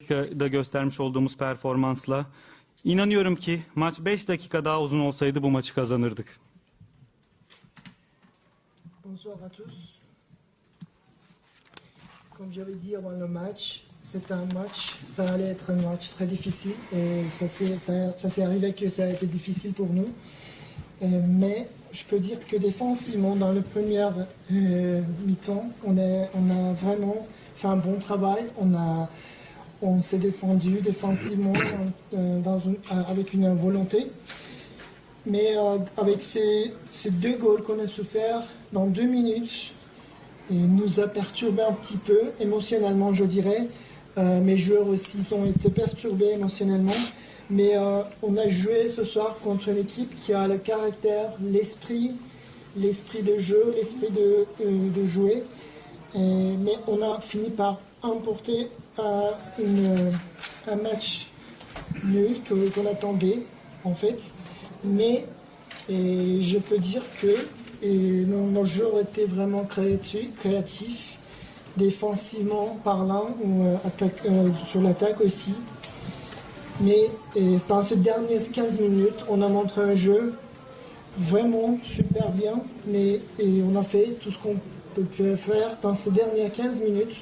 dakikada göstermiş olduğumuz performansla inanıyorum ki maç 5 dakika daha uzun olsaydı bu maçı kazanırdık. Bonsoir à tous. Comme j'avais dit avant le match, c'était un match, ça allait être un match très difficile et ça s'est arrivé que ça a été difficile pour nous. Mais je peux dire que défensivement, dans le premier mi-temps, on a vraiment fait un bon travail. On s'est défendu défensivement avec une volonté. Mais avec ces deux goals qu'on a souffert dans 2 minutes, il nous a perturbé un petit peu émotionnellement, je dirais. Mes joueurs aussi ont été perturbés émotionnellement. Mais on a joué ce soir contre une équipe qui a le caractère, l'esprit de jeu, l'esprit de jouer. Mais on a fini par emporter un match nul qu'on attendait, en fait. Mais je peux dire que nos joueurs étaient vraiment créatifs, défensivement parlant, sur l'attaque aussi. Mais dans ces dernières 15 minutes, on a montré un jeu vraiment super bien, mais on a fait tout ce qu'on peut faire dans ces dernières 15 minutes.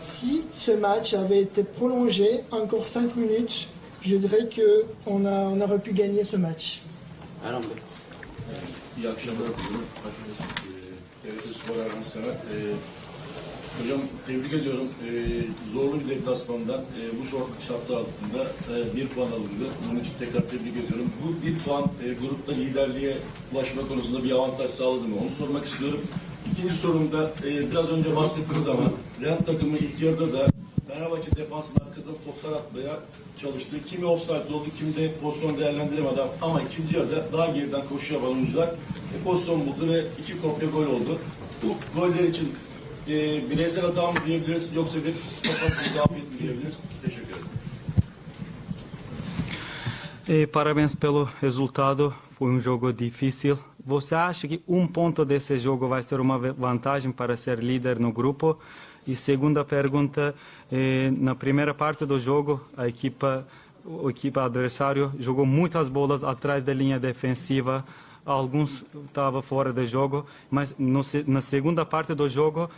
Si ce match avait été prolongé encore 5 minutes, je dirais qu'on aurait pu gagner ce match. İyi akşamlar diliyorum. TRT Spor Erhan Sever. Hocam tebrik ediyorum. Zorlu bir deplasmandan bu şartlar altında 1 puan alındı. Bunun için tekrar tebrik ediyorum. Bu 1 puan grupta liderliğe ulaşma konusunda bir avantaj sağladı mı? Onu sormak istiyorum. İkinci sorumda biraz önce bahsettiğiniz zaman Real takımı ilk yarıda da Fenerbahçe defansının arkasına toplar atmaya çalıştı. Kimi offside oldu, kimi de pozisyon değerlendiremedi ama ikinci yarıda daha geriden koşu yapan oyuncular pozisyon buldu ve 2 kopya gol oldu. Bu goller için bireysel hata mı diyebiliriz yoksa bir kafasız zafiyet mi diyebiliriz? Teşekkür ederim. Parabéns pelo resultado, foi jogo difícil. Você acha que ponto desse jogo vai ser uma vantagem para ser líder no grupo? E segunda pergunta, na primeira parte do jogo, a equipa adversária jogou muitas bolas atrás da linha defensiva, alguns estavam fora do jogo, mas na segunda parte do jogo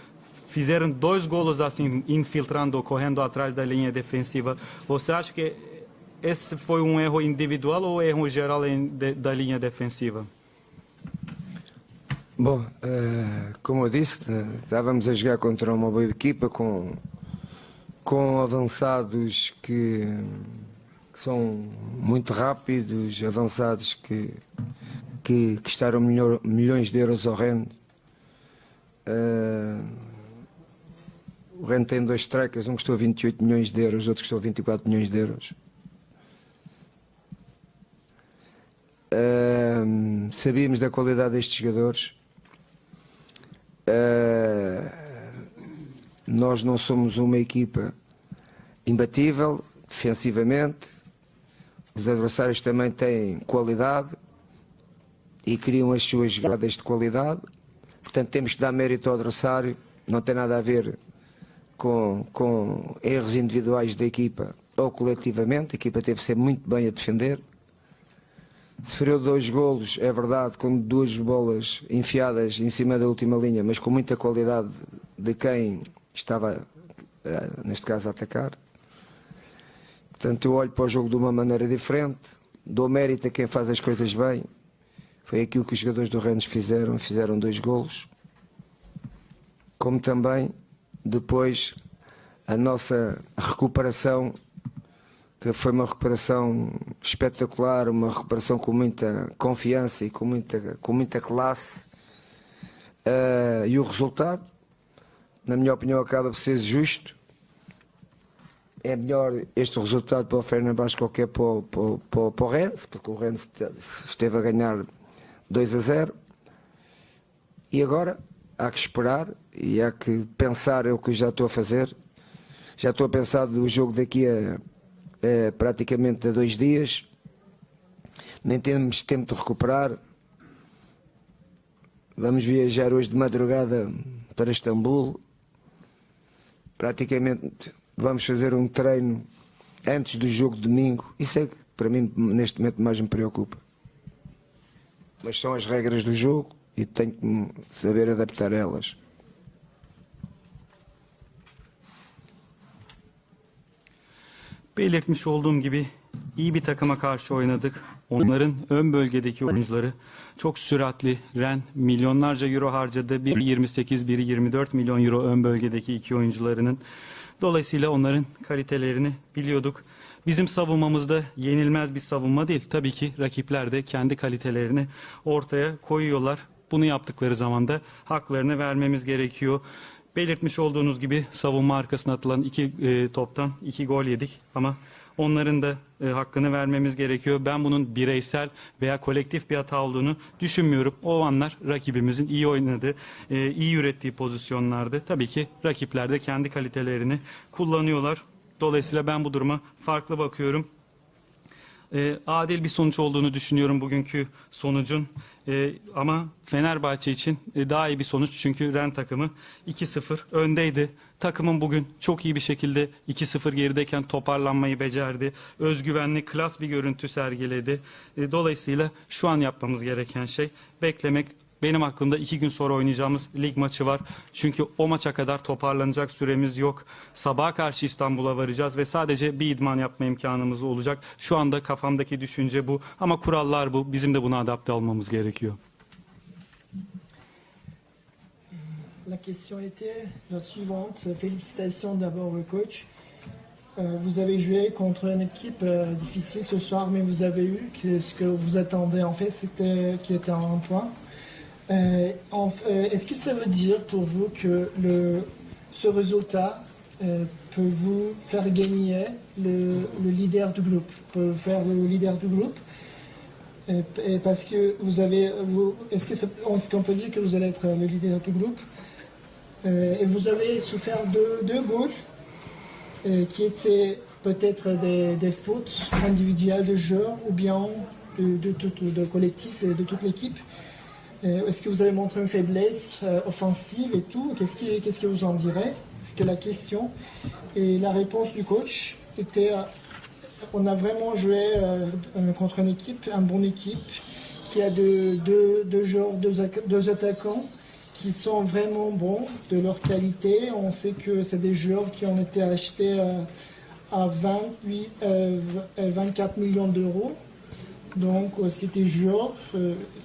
fizeram 2 golos assim, infiltrando, correndo atrás da linha defensiva. Você acha que esse foi erro individual ou erro geral da linha defensiva? Bom, como eu disse, estávamos a jogar contra uma boa equipa com avançados que são muito rápidos, avançados que custaram milhões de euros ao Rennes. O Rennes tem 2 strikers, um custou 28 milhões de euros, outro custou 24 milhões de euros. Sabíamos da qualidade destes jogadores. Nós não somos uma equipa imbatível defensivamente. Os adversários também têm qualidade e criam as suas jogadas de qualidade. Portanto, temos que dar mérito ao adversário. Não tem nada a ver com erros individuais da equipa ou coletivamente. A equipa teve sempre muito bem a defender. Sofreu 2 golos, é verdade, com 2 bolas enfiadas em cima da última linha, mas com muita qualidade de quem estava, neste caso, a atacar. Portanto, eu olho para o jogo de uma maneira diferente, dou mérito a quem faz as coisas bem. Foi aquilo que os jogadores do Rennes fizeram 2 golos. Como também, depois, a nossa recuperação, que foi uma recuperação espetacular, uma recuperação com muita confiança e com muita classe. E o resultado, na minha opinião, acaba por ser justo. É melhor este resultado para o Fenerbahçe que para o Rennes, porque o Rennes esteve a ganhar 2-0. E agora há que esperar e há que pensar, é o que já estou a fazer. Já estou a pensar do jogo daqui a praticamente a 2 dias, nem temos tempo de recuperar. Vamos viajar hoje de madrugada para Istambul. Praticamente vamos fazer um treino antes do jogo de domingo. Isso é que para mim neste momento mais me preocupa. Mas são as regras do jogo e tenho que me saber adaptar a elas. Belirtmiş olduğum gibi iyi bir takıma karşı oynadık. Onların ön bölgedeki oyuncuları çok süratli. Ren milyonlarca euro harcadı. Biri 28, biri 24 milyon euro ön bölgedeki iki oyuncularının. Dolayısıyla onların kalitelerini biliyorduk. Bizim savunmamızda yenilmez bir savunma değil. Tabii ki rakipler de kendi kalitelerini ortaya koyuyorlar. Bunu yaptıkları zaman da haklarını vermemiz gerekiyor. Belirtmiş olduğunuz gibi savunma arkasına atılan toptan 2 gol yedik ama onların da hakkını vermemiz gerekiyor. Ben bunun bireysel veya kolektif bir hata olduğunu düşünmüyorum. O anlar rakibimizin iyi oynadığı, iyi ürettiği pozisyonlardı. Tabii ki rakipler de kendi kalitelerini kullanıyorlar. Dolayısıyla ben bu duruma farklı bakıyorum. Adil bir sonuç olduğunu düşünüyorum bugünkü sonucun. Ama Fenerbahçe için daha iyi bir sonuç çünkü Ren takımı 2-0 öndeydi. Takımın bugün çok iyi bir şekilde 2-0 gerideyken toparlanmayı becerdi. Özgüvenli, klas bir görüntü sergiledi. Dolayısıyla şu an yapmamız gereken şey beklemek. Benim aklımda 2 gün sonra oynayacağımız lig maçı var. Çünkü o maça kadar toparlanacak süremiz yok. Sabaha karşı İstanbul'a varacağız ve sadece bir idman yapma imkanımız olacak. Şu anda kafamdaki düşünce bu. Ama kurallar bu. Bizim de buna adapte olmamız gerekiyor. La question était la suivante. Félicitations d'abord au coach. Vous avez joué contre une équipe difficile ce soir, mais vous avez eu ce que vous attendez en fait, c'était qui était un point. Est-ce que ça veut dire pour vous que ce résultat peut vous faire gagner le leader du groupe, peut faire le leader du groupe parce que est-ce qu'on peut dire que vous allez être le leader du groupe et vous avez souffert deux goals qui étaient peut-être des fautes individuelles de joueurs ou bien de collectif et de toute l'équipe. Est-ce que vous avez montré une faiblesse offensive et tout? Qu'est-ce que vous en direz? C'était la question. Et la réponse du coach était on a vraiment joué contre une équipe, une bonne équipe, qui a deux joueurs, deux attaquants qui sont vraiment bons de leur qualité. On sait que c'est des joueurs qui ont été achetés à 24 millions d'euros. Donc c'est des joueurs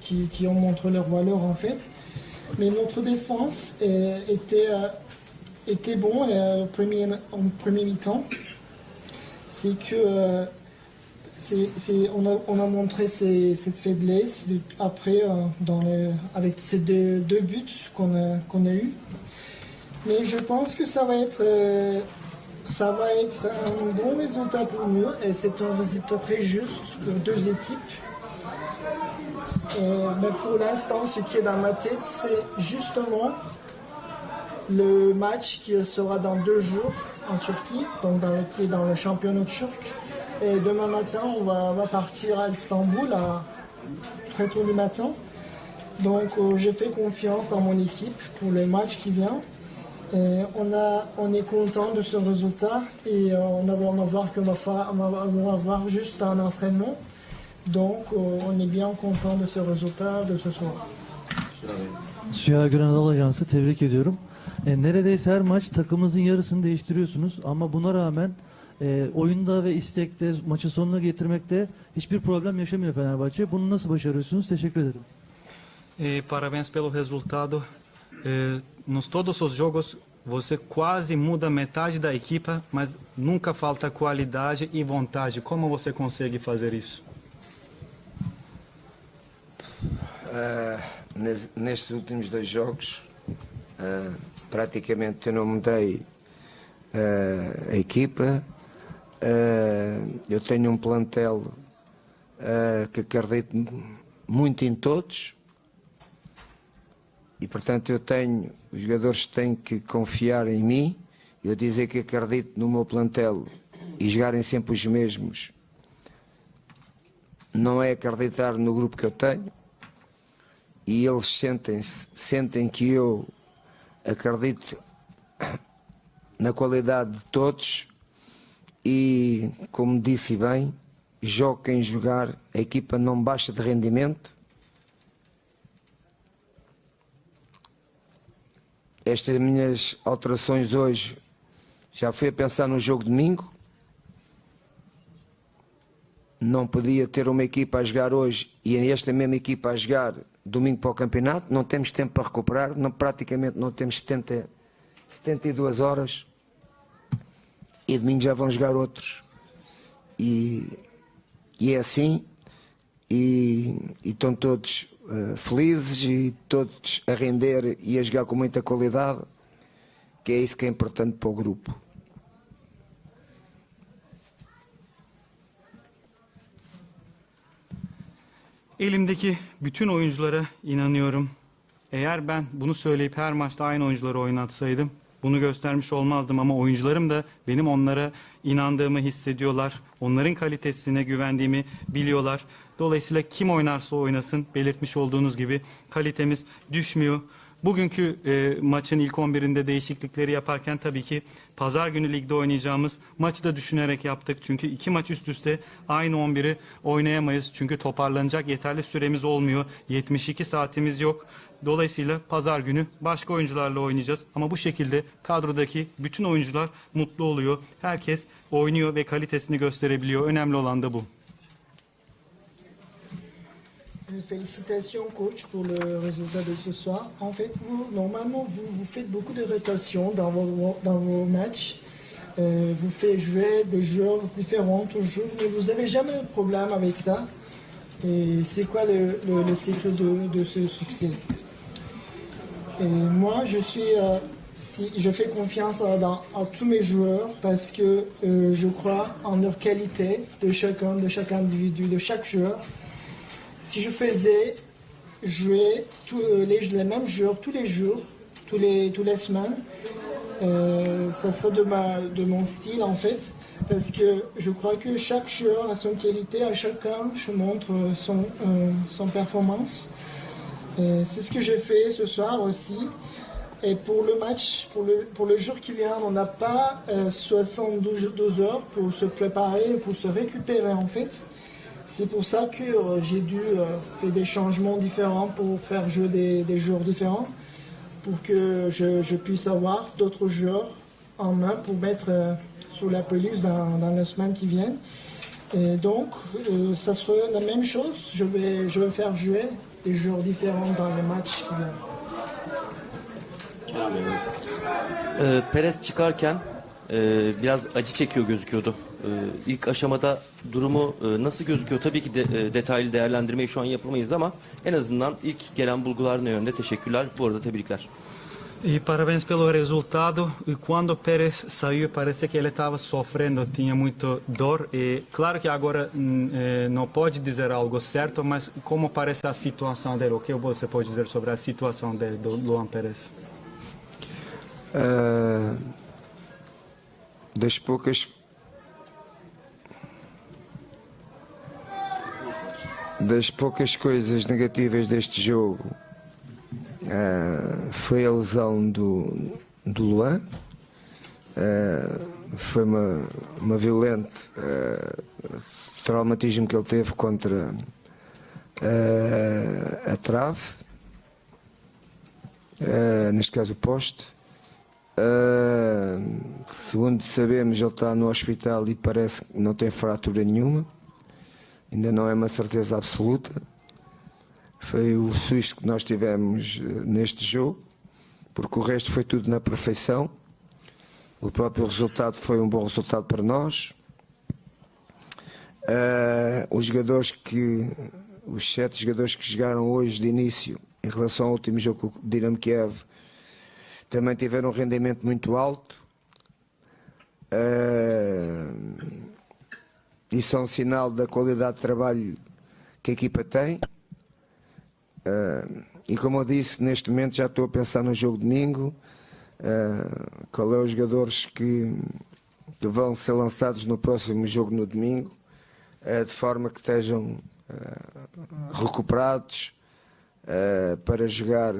qui ont montré leur valeur en fait. Mais notre défense était bon en premier mi-temps. C'est que on a montré cette faiblesse après avec ces deux buts qu'on a eu. Mais je pense que ça va être un bon résultat pour nous et c'est un résultat très juste pour deux équipes. Mais pour l'instant, ce qui est dans ma tête, c'est justement le match qui sera dans 2 jours en Turquie, donc qui est dans le championnat turc. Et demain matin, on va partir à Istanbul très tôt le matin. Donc j'ai fait confiance dans mon équipe pour le match qui vient. Et on est content de ce résultat et on va voir qu'on va avoir juste un entraînement. Donc on est bien content de ce résultat de ce soir. Süha Gören Anadolu Ajansı, tebrik ediyorum. Neredeyse her maç takımınızın yarısını değiştiriyorsunuz ama buna rağmen oyunda ve istekte maçı sonuna getirmekte hiçbir problem yaşamıyor Fenerbahçe. Bunu nasıl başarıyorsunuz? Teşekkür ederim. Parabéns pelo resultado. Nos todos os jogos você quase muda metade da equipa, mas nunca falta qualidade e vontade. Como você consegue fazer isso? Nestes últimos 2 jogos, praticamente eu não mudei a equipa. Eu tenho um plantel que acredito muito em todos. E, portanto, os jogadores têm que confiar em mim, eu dizer que acredito no meu plantel e jogarem sempre os mesmos. Não é acreditar no grupo que eu tenho. E eles sentem que eu acredito na qualidade de todos e, como disse bem, jogo quem jogar, a equipa não baixa de rendimento. Estas minhas alterações hoje, já fui a pensar no jogo de domingo. Não podia ter uma equipa a jogar hoje e esta mesma equipa a jogar domingo para o campeonato. Não temos tempo para recuperar, praticamente não temos 72 horas e domingo já vão jogar outros. E é assim, e estão todos felizes e todos a render e a jogar com muita qualidade, que é isso que é importante para o grupo. Elimdeki bütün oyunculara inanıyorum. Eğer ben bunu söyleyip her maçta aynı oyuncuları oynatsaydım bunu göstermiş olmazdım ama oyuncularım da benim onlara inandığımı hissediyorlar. Onların kalitesine güvendiğimi biliyorlar. Dolayısıyla kim oynarsa oynasın belirtmiş olduğunuz gibi kalitemiz düşmüyor. Bugünkü maçın ilk 11'inde değişiklikleri yaparken tabii ki pazar günü ligde oynayacağımız maçı da düşünerek yaptık. Çünkü 2 maç üst üste aynı 11'i oynayamayız. Çünkü toparlanacak yeterli süremiz olmuyor. 72 saatimiz yok. Dolayısıyla pazar günü başka oyuncularla oynayacağız. Ama bu şekilde kadrodaki bütün oyuncular mutlu oluyor. Herkes oynuyor ve kalitesini gösterebiliyor. Önemli olan da bu. Félicitations coach pour le résultat de ce soir. En fait, normalement, vous faites beaucoup de rotations dans vos matchs. Vous faites jouer des joueurs différents toujours, mais vous n'avez jamais de problème avec ça. Et c'est quoi le cycle de ce succès? Et moi, je fais confiance à tous mes joueurs parce que je crois en leur qualité de chaque individu, de chaque joueur. Si je faisais jouer les mêmes joueurs tous les jours, toutes les semaines, ça serait de mon style en fait, parce que je crois que chaque joueur a son qualité, à chacun je montre son performance. C'est ce que j'ai fait ce soir aussi. Et pour le match, pour le jour qui vient, on n'a pas 72 heures pour se préparer, pour se récupérer en fait. C'est pour ça que j'ai dû faire des changements différents pour faire jouer des joueurs différents, pour que je puisse avoir d'autres joueurs en main pour mettre sur la pelouse dans les semaines qui viennent. Et donc, ça sera la même chose. Je vais faire jouer des joueurs différents dans les matchs qui viennent. Perez çıkarken biraz acı çekiyor gözüküyordu. İlk aşamada durumu nasıl gözüküyor? Tabii ki detaylı değerlendirmeyi şu an yapamayız ama en azından ilk gelen bulgular ne yönde? Teşekkürler. Bu arada tebrikler. E parabéns pelo resultado. E quando Pérez saiu, parecia que ele estava sofrendo, tinha muito dor. E claro que agora não pode dizer algo certo, mas como parece a situação dele? O que você pode dizer sobre a situação dele, do Luan Pérez? Das poucas coisas negativas deste jogo foi a lesão do Luan. Foi uma violente traumatismo que ele teve contra a trave, neste caso o poste. Segundo sabemos, ele está no hospital e parece que não tem fratura nenhuma. Ainda não é uma certeza absoluta. Foi o susto que nós tivemos neste jogo, porque o resto foi tudo na perfeição. O próprio resultado foi um bom resultado para nós. Os 7 jogadores que jogaram hoje de início, em relação ao último jogo com o Dinamo Kiev, também tiveram um rendimento muito alto. Isso é um sinal da qualidade de trabalho que a equipa tem. E como eu disse, neste momento já estou a pensar no jogo de domingo. Qual é os jogadores que vão ser lançados no próximo jogo no domingo, de forma que estejam recuperados para jogar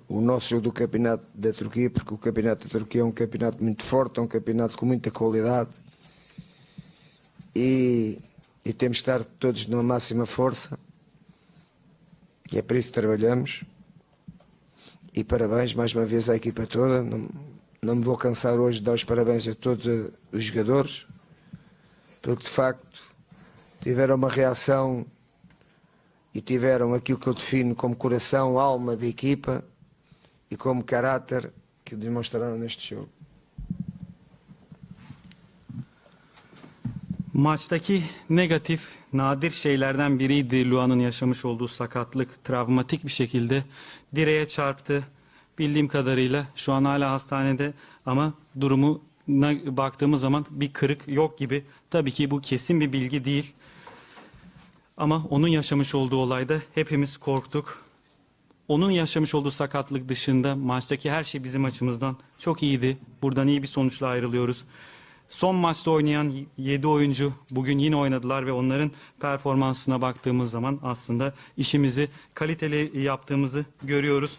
o nosso jogo do campeonato da Turquia, porque o campeonato da Turquia é um campeonato muito forte, é um campeonato com muita qualidade e temos que estar todos na máxima força e é para isso que trabalhamos. E parabéns mais uma vez à equipa toda. Não me vou cansar hoje de dar os parabéns a todos os jogadores, porque de facto tiveram uma reação e tiveram aquilo que eu defino como coração, alma da equipa e como caráter que demonstraram neste jogo. Maçtaki negatif, nadir şeylerden biriydi Luan'ın yaşamış olduğu sakatlık. Travmatik bir şekilde direğe çarptı. Bildiğim kadarıyla şu an hala hastanede ama durumuna baktığımız zaman bir kırık yok gibi. Tabii ki bu kesin bir bilgi değil. Ama onun yaşamış olduğu olayda hepimiz korktuk. Onun yaşamış olduğu sakatlık dışında maçtaki her şey bizim açımızdan çok iyiydi. Buradan iyi bir sonuçla ayrılıyoruz. Son maçta oynayan 7 oyuncu bugün yine oynadılar ve onların performansına baktığımız zaman aslında işimizi kaliteli yaptığımızı görüyoruz.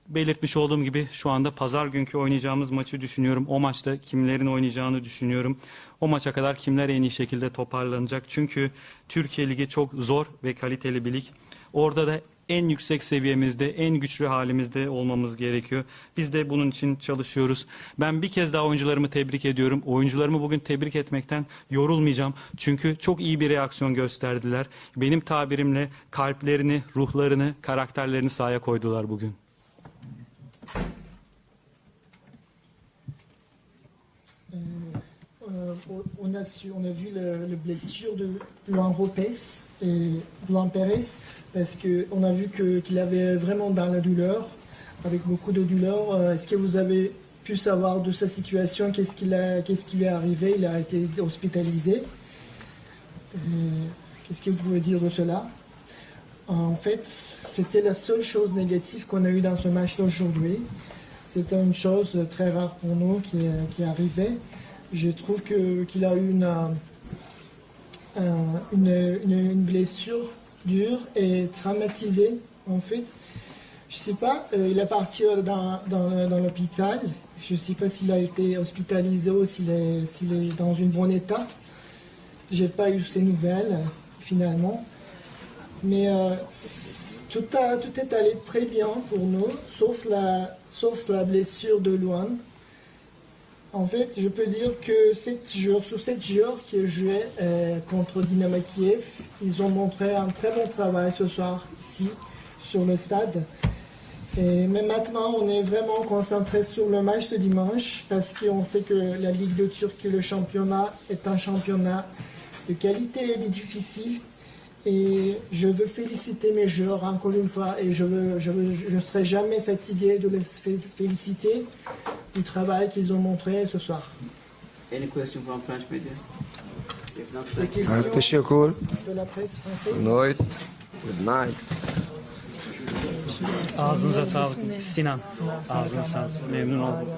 Belirtmiş olduğum gibi şu anda pazar günkü oynayacağımız maçı düşünüyorum. O maçta kimlerin oynayacağını düşünüyorum. O maça kadar kimler en iyi şekilde toparlanacak. Çünkü Türkiye Ligi çok zor ve kaliteli bir lig. Orada da en yüksek seviyemizde, en güçlü halimizde olmamız gerekiyor. Biz de bunun için çalışıyoruz. Ben bir kez daha oyuncularımı tebrik ediyorum. Oyuncularımı bugün tebrik etmekten yorulmayacağım. Çünkü çok iyi bir reaksiyon gösterdiler. Benim tabirimle kalplerini, ruhlarını, karakterlerini sahaya koydular bugün. On a vu la blessure de Luan Lopez et Luan Pérez parce qu'on a vu qu'il avait vraiment dans la douleur, avec beaucoup de douleur. Est-ce que vous avez pu savoir de sa situation, qu'est-ce qui lui est arrivé? Il a été hospitalisé. Qu'est-ce que vous pouvez dire de cela? En fait, c'était la seule chose négative qu'on a eue dans ce match d'aujourd'hui. C'était une chose très rare pour nous qui arrivait. Je trouve qu'il a eu une blessure dure et traumatisée, en fait. Je ne sais pas, il est parti dans l'hôpital. Je ne sais pas s'il a été hospitalisé ou s'il est dans un bon état. Je n'ai pas eu ces nouvelles, finalement. Mais tout est allé très bien pour nous, sauf la blessure de Luan. En fait, je peux dire que sur 7 joueurs qui ont joué contre Dynamo Kiev, ils ont montré un très bon travail ce soir ici, sur le stade. Mais maintenant, on est vraiment concentré sur le match de dimanche parce qu'on sait que la Ligue de Turquie, le championnat, est un championnat de qualité et de difficile. Et je veux féliciter mes joueurs encore une fois et je ne serai jamais fatigué de les féliciter du travail qu'ils ont montré ce soir. Any question from French media? If not, Des questions Teşekkür. de la presse française? Boa noite. Good night. Ağzınıza sağlık Sinan. Ağzına sağlık. Memnun oldum.